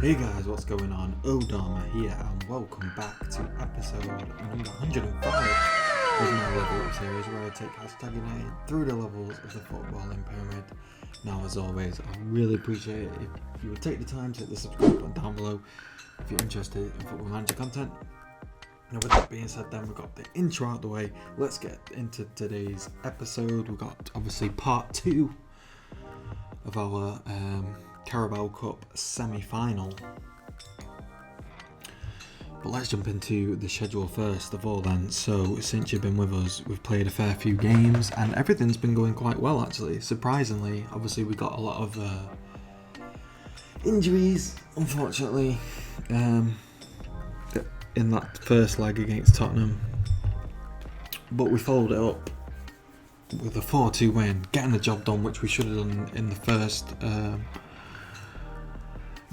Hey guys, what's going on? Odharma here, and welcome back to episode number 105 of my Level Up series, where I take Hashtag Utd through the levels of the footballing pyramid. Now, as always, I really appreciate it if you would take the time to hit the subscribe button down below if you're interested in Football Manager content. Now, with that being said, then we've got the intro out the way. Let's get into today's episode. We've got obviously part 2 of our Carabao Cup Semi-final. But let's jump into the schedule first of all then. So since you've been with us, we've played a fair few games and everything's been going quite well actually. Surprisingly, obviously we got a lot of injuries, unfortunately, in that first leg against Tottenham. But we followed it up with a 4-2 win, getting the job done, which we should have done in the first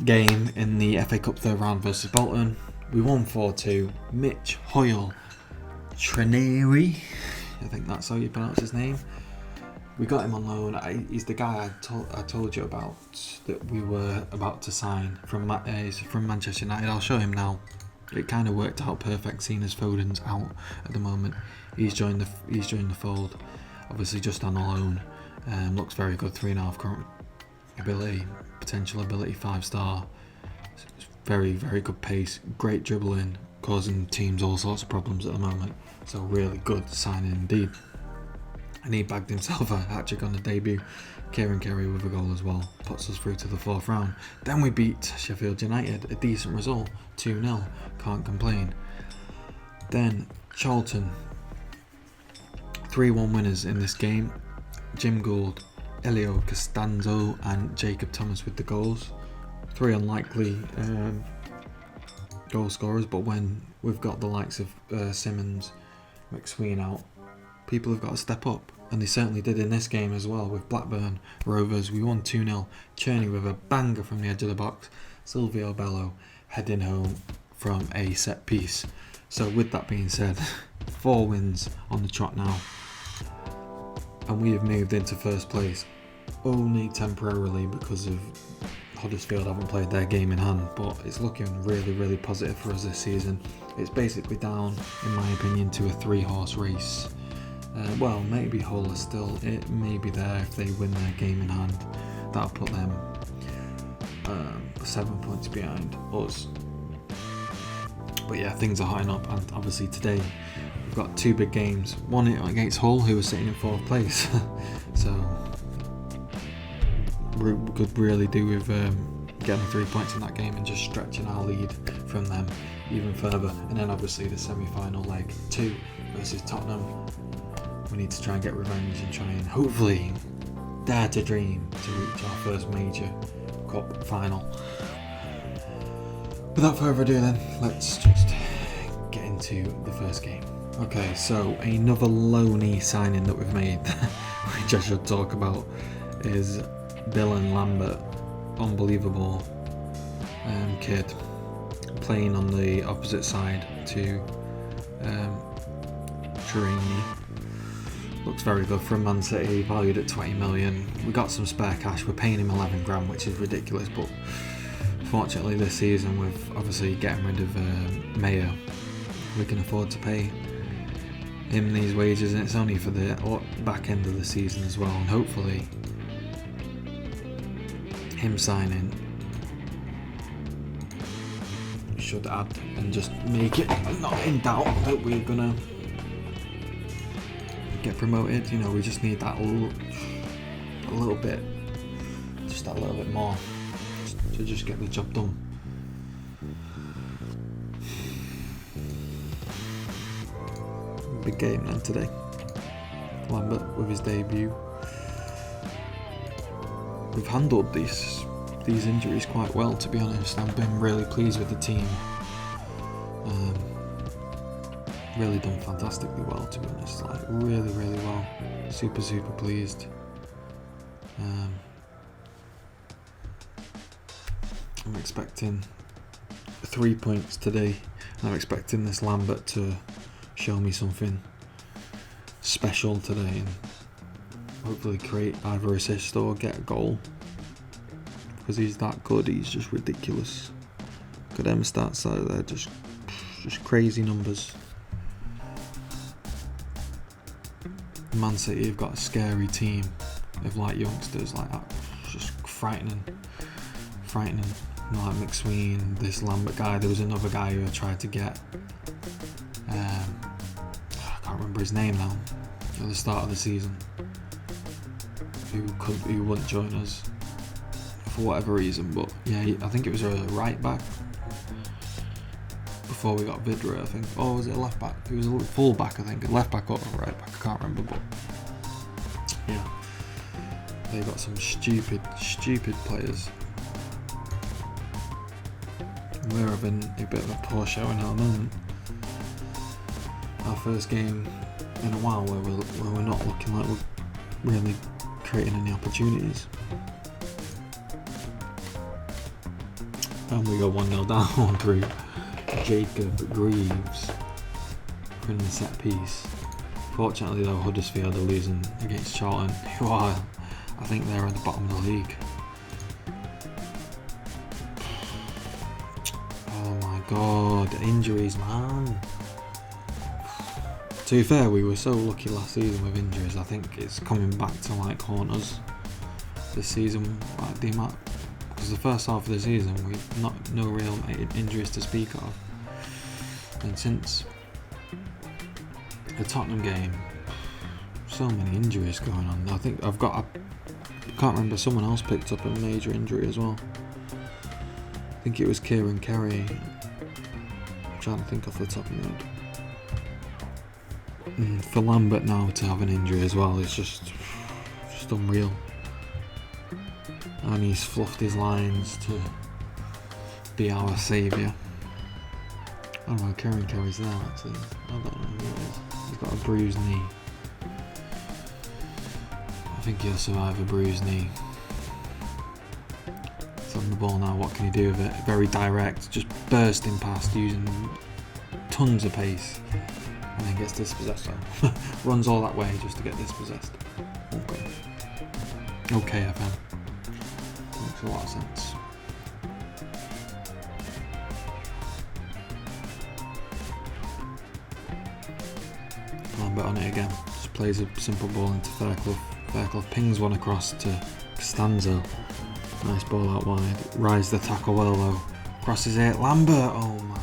game in the FA Cup third round versus Bolton. We won 4-2. Mitch Hoyle Trenary, I think that's how you pronounce his name. We got him on loan. He's the guy I told you about that we were about to sign from. He's from Manchester United. I'll show him now. It kind of worked out perfect, seeing as Foden's out at the moment. He's joined the fold. Obviously just on loan. Looks very good. 3.5 current ability, potential ability, 5-star. Very, very good pace, great dribbling, causing teams all sorts of problems at the moment. So really good signing indeed. And he bagged himself a hat-trick on the debut. Kieran Kerry with a goal as well, puts us through to the 4th round. Then we beat Sheffield United, a decent result, 2-0, can't complain. Then Charlton, 3-1 winners in this game. Jim Gould, Elio Costanzo and Jacob Thomas with the goals. 3 unlikely goal scorers, but when we've got the likes of Simmons, McSween out, people have got to step up, and they certainly did in this game as well. With Blackburn Rovers, we won 2-0. Cherney with a banger from the edge of the box. Silvio Bello heading home from a set piece. So with that being said, 4 wins on the trot now, and we have moved into first place only temporarily because of Huddersfield haven't played their game in hand, but it's looking really, really positive for us this season. It's basically down, in my opinion, to a 3-horse race. Well, maybe Hull is still, it may be there if they win their game in hand. That'll put them 7 points behind us. But yeah, things are hotting up, and obviously today we've got 2 big games. One against Hull, who are sitting in 4th place. So we could really do with getting 3 points in that game and just stretching our lead from them even further. And then obviously the semi-final leg 2 versus Tottenham. We need to try and get revenge and try and hopefully dare to dream to reach our first major cup final. Without further ado then, let's just get into the first game. Okay, so another loanee signing that we've made, which I should talk about, is Dylan Lambert. Unbelievable kid, playing on the opposite side to Turini. Looks very good from Man City, valued at 20 million. We got some spare cash. We're paying him 11 grand, which is ridiculous, but fortunately this season, with obviously getting rid of Mayer, we can afford to pay him these wages, and it's only for the back end of the season as well. And hopefully him signing should add and just make it not in doubt that we're gonna get promoted. You know, we just need that a little bit, just that little bit more to just get the job done. Big game then today. Lambert with his debut. We've handled these injuries quite well, to be honest. I've been really pleased with the team. Really done fantastically well, to be honest. Like really, really well. Super, super pleased. I'm expecting 3 points today. I'm expecting this Lambert to show me something special today and hopefully create either assist or get a goal, because he's that good. He's just ridiculous. Look at them stats, they're just crazy numbers. Man City have got a scary team of like youngsters like that, just frightening. Like McSween, this Lambert guy. There was another guy who I tried to get. I can't remember his name now. At the start of the season, who wouldn't join us for whatever reason. But yeah, I think it was a right back. Before we got Vidra, I think. Oh, was it a left back? It was a full back, I think. A left back or a right back, I can't remember. But yeah, they got some stupid players. We're having a bit of a poor showing at the moment. Our first game in a while where we're not looking like we're really creating any opportunities. And we go 1-0 down through Jacob Greaves from the set piece. Fortunately though, Huddersfield are losing against Charlton, who are, I think they're at the bottom of the league. Oh my god, injuries, man. To be fair, we were so lucky last season with injuries. I think it's coming back to like haunt us this season, like the amount, because the first half of the season we've no real injuries to speak of, and since the Tottenham game, so many injuries going on. I think I can't remember, someone else picked up a major injury as well. I think it was Kieran Kerry. I'm trying to think off the top of my head. For Lambert now to have an injury as well is just unreal. And he's fluffed his lines to be our saviour. I don't know, Kieran Kerry's there actually. I don't know who it is. He's got a bruised knee. I think he'll survive a bruised knee. He's on the ball now, what can he do with it? Very direct, just bursting past using tons of pace. And then gets dispossessed. Runs all that way just to get dispossessed. Okay, FM. Makes a lot of sense. Lambert on it again. Just plays a simple ball into Fairclough. Fairclough pings one across to Costanzo. Nice ball out wide. Rise the tackle well though. Crosses it. Lambert! Oh my.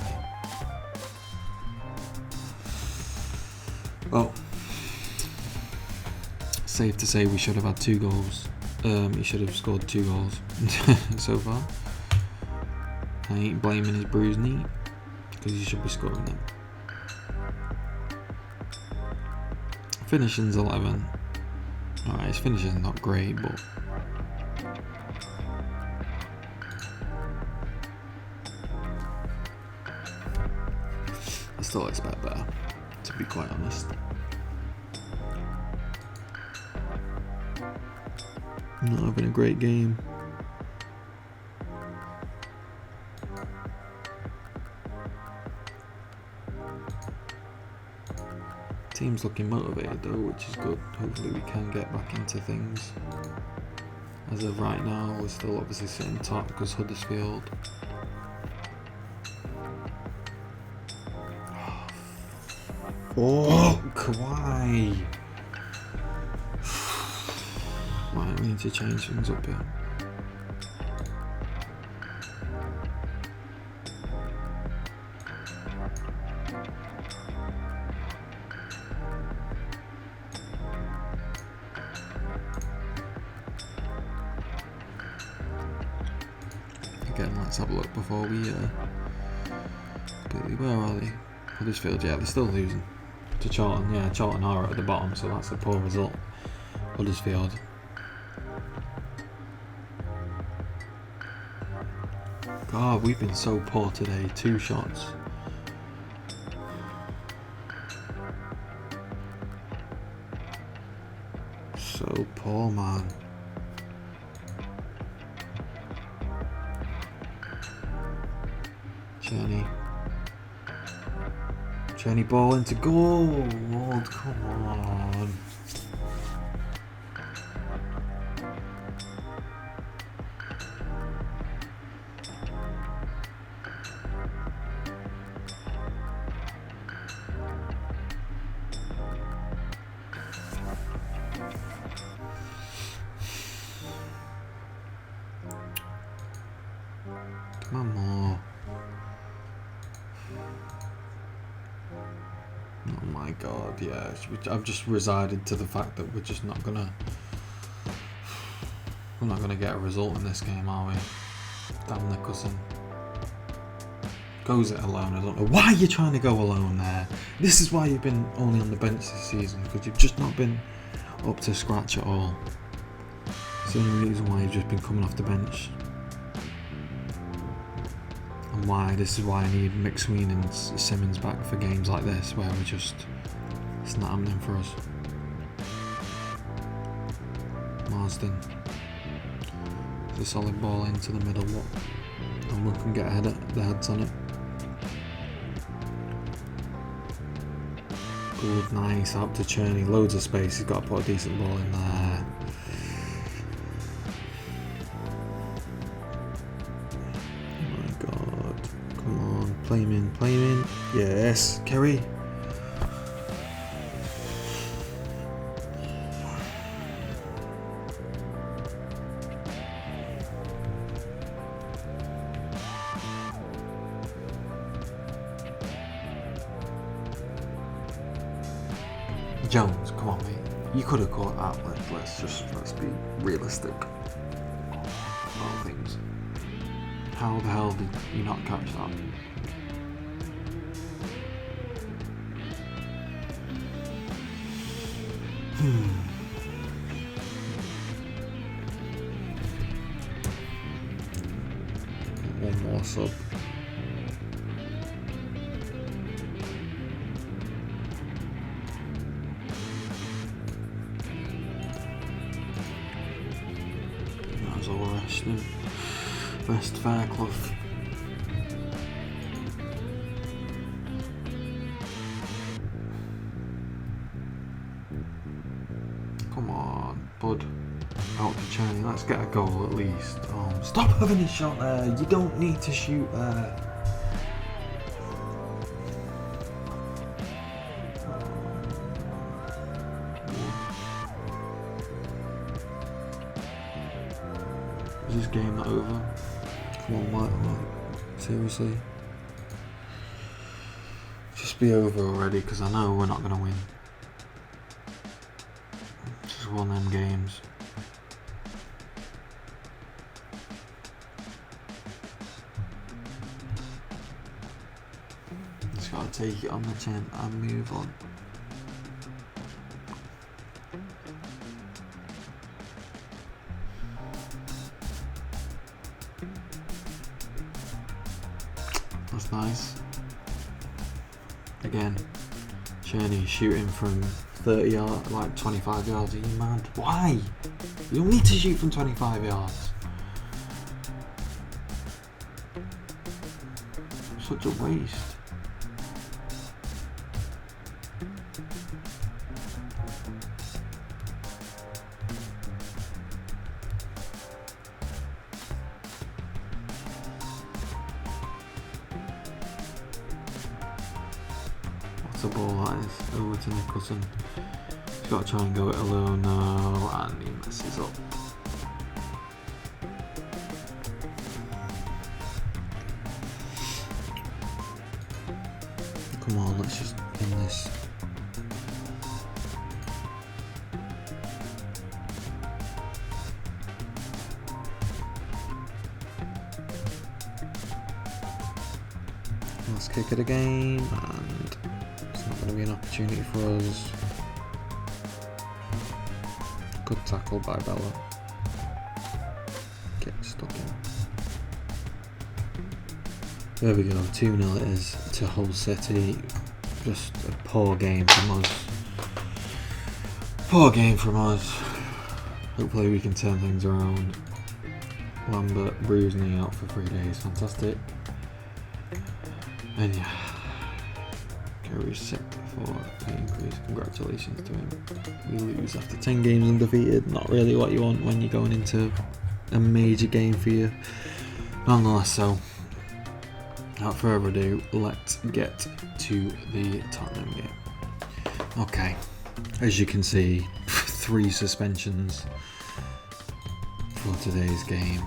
Well, safe to say we should have had 2 goals. He should have scored 2 goals so far. I ain't blaming his bruised knee, because he should be scoring them. Finishing's 11. Alright, his finishing's not great, but I still expect better, to be quite honest. Not having a great game. Team's looking motivated though, which is good. Hopefully we can get back into things. As of right now, we're still obviously sitting top because Huddersfield. Oh, Kawhi! Right, we need to change things up here. Again, let's have a look before we where are they? Huddersfield, yeah, they're still losing to Charlton. Yeah, Charlton are at the bottom, so that's a poor result. Huddersfield. God, we've been so poor today. 2 shots. So poor, man. Jenny ball into goal. Oh, come on. god, yeah. I've just resided to the fact that we're just not gonna get a result in this game, are we? Damn Nicholson. Goes it alone. I don't know why you're trying to go alone there. This is why you've been only on the bench this season, because you've just not been up to scratch at all. It's the only reason why you've just been coming off the bench. And why this is why I need McSween and Simmons back for games like this, where it's not happening for us. Marsden. It's a solid ball into the middle. And we can get the heads on it. Good, nice, out to Cherney, loads of space, he's got to put a decent ball in there. Oh my god, come on, play him in, yes, Kerry. Jones, come on mate, you could have caught that. Let's be realistic about things. How the hell did you not catch that? One more sub. Best Fairclough. Come on, bud. Out to Cherney. Let's get a goal at least. Stop having a shot there. You don't need to shoot there. Is this game not over? Come on, White, seriously? Just be over already, because I know we're not going to win. Just one of them games. Just got to take it on the chin and move on. That's nice. Again, Cherney shooting from 30 yards, like 25 yards. Are you mad? Why? You don't need to shoot from 25 yards. Such a waste. What's the ball that is? Over to Nicholson. He's got to try and go it alone now, and he messes up. Come on, let's just win this. Last kick of the game, and it's not going to be an opportunity for us. Good tackle by Bella. Get stuck in. There we go, 2-0 it is to Hull City. Just a poor game from us. Poor game from us. Hopefully we can turn things around. Lambert bruised knee out for 3 days, fantastic. And yeah, Kerry's sick for the increase. Congratulations to him. We lose after 10 games undefeated. Not really what you want when you're going into a major game for you. Nonetheless, so without further ado, let's get to the Tottenham game. Okay, as you can see, 3 suspensions for today's game.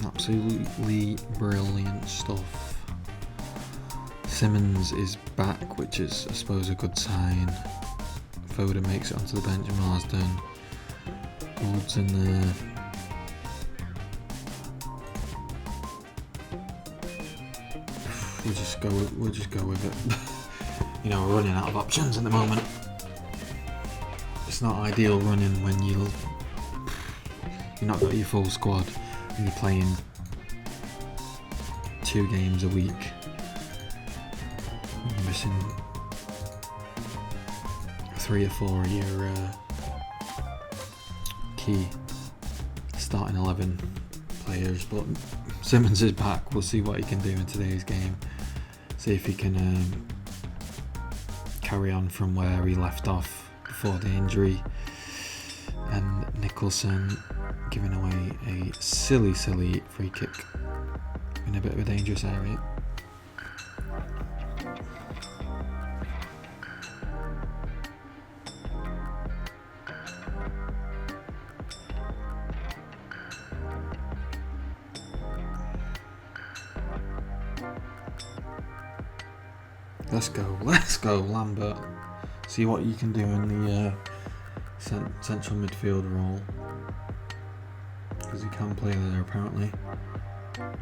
Absolutely brilliant stuff. Simmons is back, which is, I suppose, a good sign. Foden makes it onto the bench. Marsden holds in there. We'll just go with it. You know, we're running out of options at the moment. It's not ideal running when you've not got your full squad and you're playing 2 games a week. You're missing 3 or 4 of your key starting 11 players, but Simmons is back. We'll see what he can do in today's game. See if he can carry on from where he left off before the injury. And Nicholson giving away a silly free kick in a bit of a dangerous area. Let's go, Lambert. See what you can do in the central midfield role, because he can play there apparently.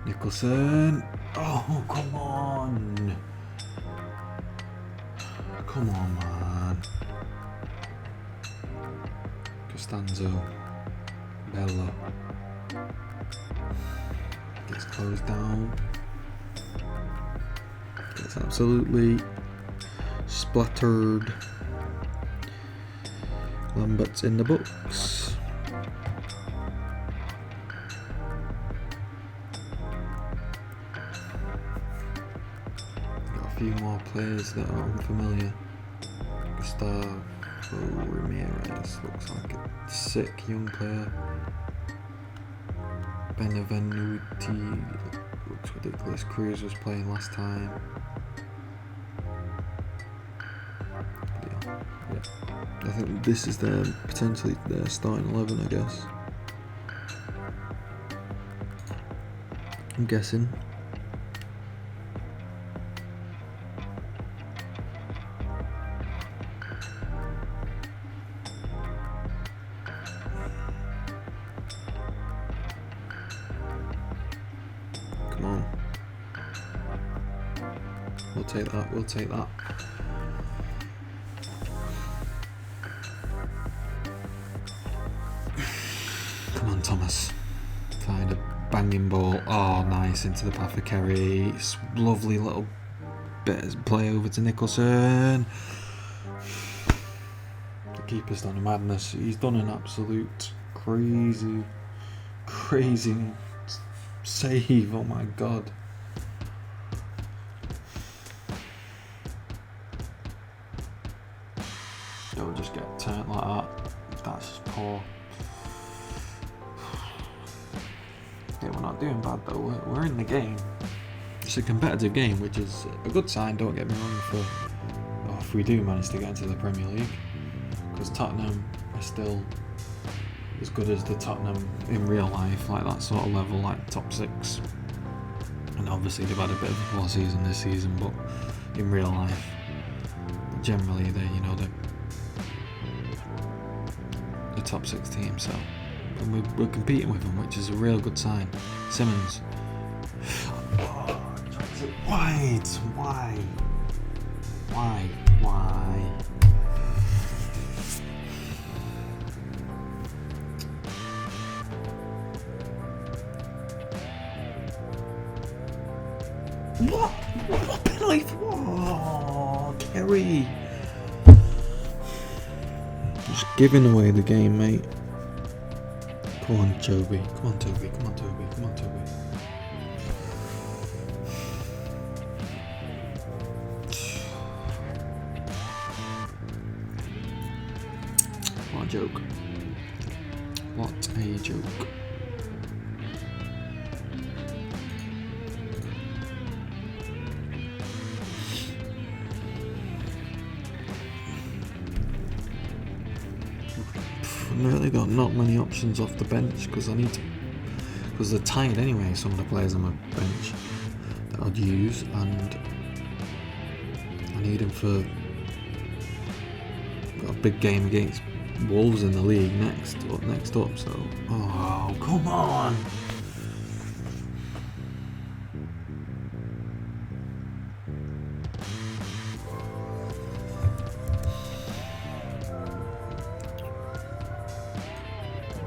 Nicholson. Oh, come on, man. Costanzo. Bella gets closed down. Gets absolutely splattered. Lambert's in the books. Got a few more players that are unfamiliar. Gustavo Ramirez looks like a sick young player. Benevenuti looks ridiculous. Cruz was playing last time. Yeah. I think this is potentially their starting 11, I guess. I'm guessing. Come on. We'll take that. Come on, Thomas. Find a banging ball. Oh, nice, into the path of Kerry. Lovely little bit of play over to Nicholson. The keeper's done a madness. He's done an absolute crazy save. Oh my god. It'll just get turned like that. That's just poor. Yeah, we're not doing bad though. We're in the game. It's a competitive game, which is a good sign. Don't get me wrong. If we do manage to get into the Premier League, because Tottenham are still as good as the Tottenham in real life, like that sort of level, like top 6. And obviously they've had a bit of a poor season this season, but in real life, generally they're the top 6 team. So. And we're competing with them, which is a real good sign. Simmons. Why? What penalty for? Oh, Kerry. Just giving away the game, mate. Come on, Toby. What a joke. I've really got not many options off the bench because they're tired anyway, some of the players on my bench that I'd use, and I need him for... Got a big game against Wolves in the league next up, so... Oh, come on!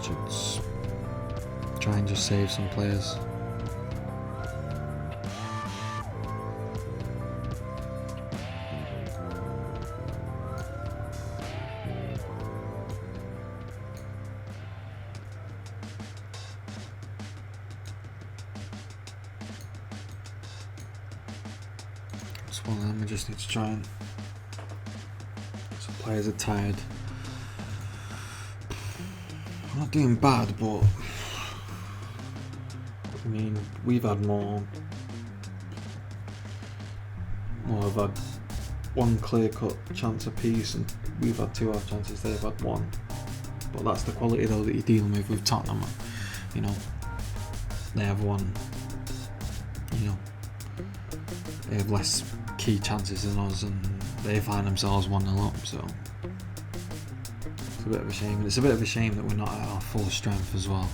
Should try and just save some players. It's one of them, I just need to try and... Some players are tired. I'm not doing bad, but... I mean, we've had more... I've had one clear-cut chance apiece, and we've had 2 half chances, they've had 1. But that's the quality, though, that you're dealing with Tottenham. You know, they have 1, you know, they have less key chances than us, and they find themselves 1-0 up, so it's a bit of a shame. And it's a bit of a shame that we're not at our full strength as well.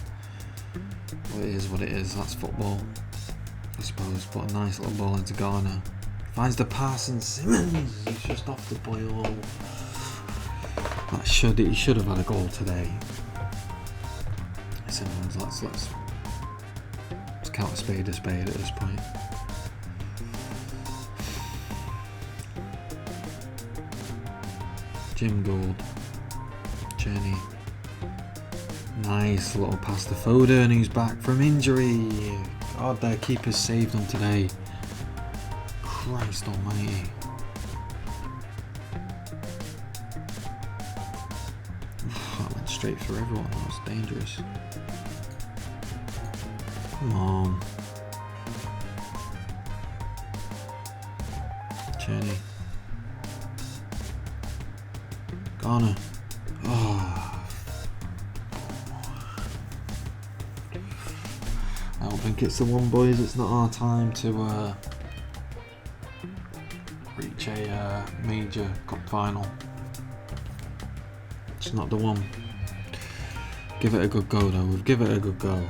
But it is what it is, that's football, I suppose. Put a nice little ball into Garner. Finds the pass, and Simmons, he's just off the boil. He should have had a goal today. Simmons, let's count a spade at this point. Jim Gould, Jenny, nice little pass to Foden, who's back from injury. God, their keepers saved them today. Christ almighty. That went straight through everyone, that was dangerous. Come on. Jenny. Garner. Oh. I don't think it's the one, boys. It's not our time to reach a major cup final. It's not the one. Give it a good go, though. We'll give it a good go.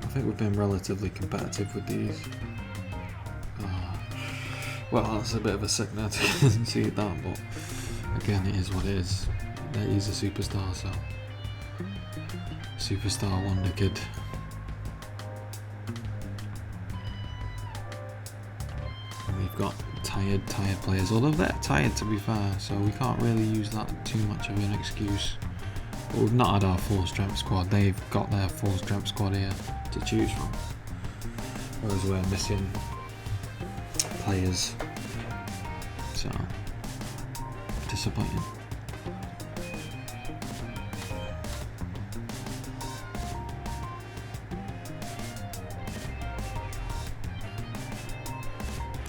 I think we've been relatively competitive with these. Well, that's a bit of a sickness to see that, but again, it is what it is. He's a superstar, so superstar wonder kid. And we've got tired players, although they're tired, to be fair, so we can't really use that too much of an excuse. But we've not had our full strength squad. They've got their full strength squad here to choose from, whereas we're missing players, so disappointing.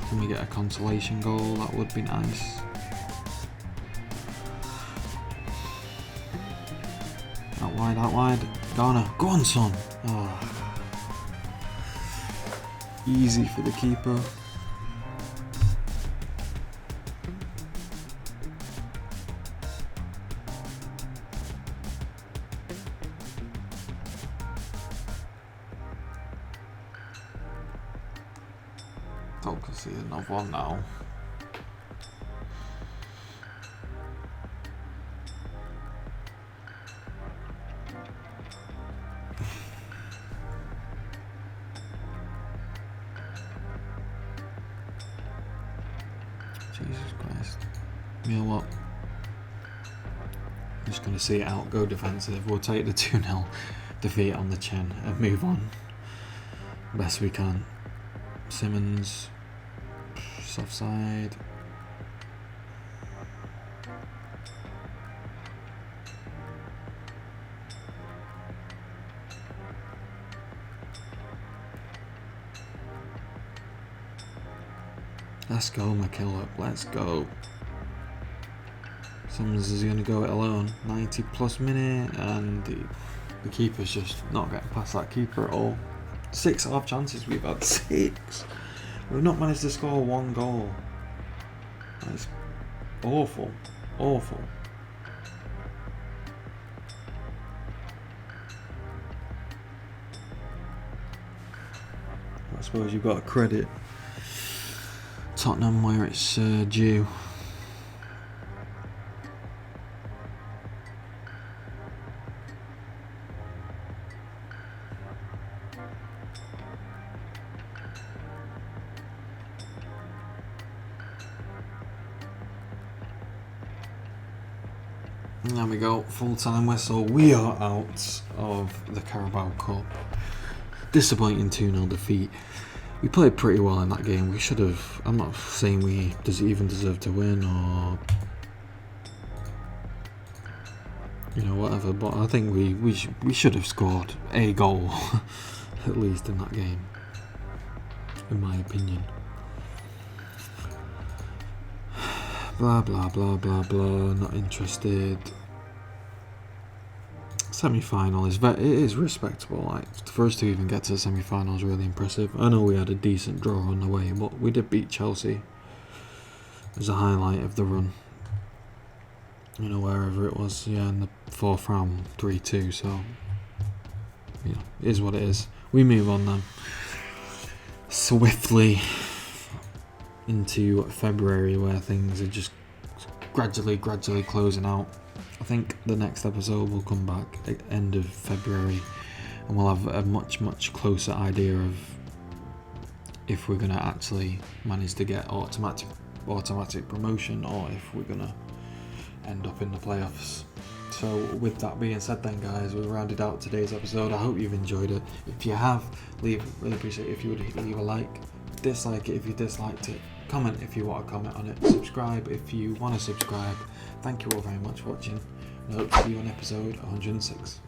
Can we get a consolation goal? That would be nice. Out wide. Garner, go on, son. Oh. Easy for the keeper. Don't concede another one now. Jesus Christ. You know what? I'm just going to see it out, go defensive. We'll take the 2-0 defeat on the chin and move on best we can. Simmons, soft side. Let's go, McKillop, let's go. Simmons is going to go it alone. 90 plus minute, and the keeper's just not getting past that keeper at all. 6 half chances we've had, 6. We've not managed to score 1 goal. That's awful. Awful. I suppose you've got to credit Tottenham where it's due. There we go, full-time whistle. We are out of the Carabao Cup. Disappointing 2-0 defeat. We played pretty well in that game. We should have. I'm not saying we even deserve to win or whatever, but I think we should have scored a goal at least in that game, in my opinion. Blah blah blah blah blah. Not interested. Semi-final it is respectable. Like, for us to even get to the semi-final is really impressive. I know we had a decent draw on the way, but we did beat Chelsea. As a highlight of the run. Wherever it was, in the fourth round, 3-2. So, it is what it is. We move on then swiftly into February, where things are just gradually closing out. I think the next episode will come back at the end of February, and we'll have a much closer idea of if we're going to actually manage to get automatic promotion, or if we're going to end up in the playoffs. So with that being said then, guys, we've rounded out today's episode. I hope you've enjoyed it. If you have, really appreciate it if you would leave a like, dislike it if you disliked it, comment if you want to comment on it, subscribe if you want to subscribe. Thank you all very much for watching, and I hope to see you on episode 106.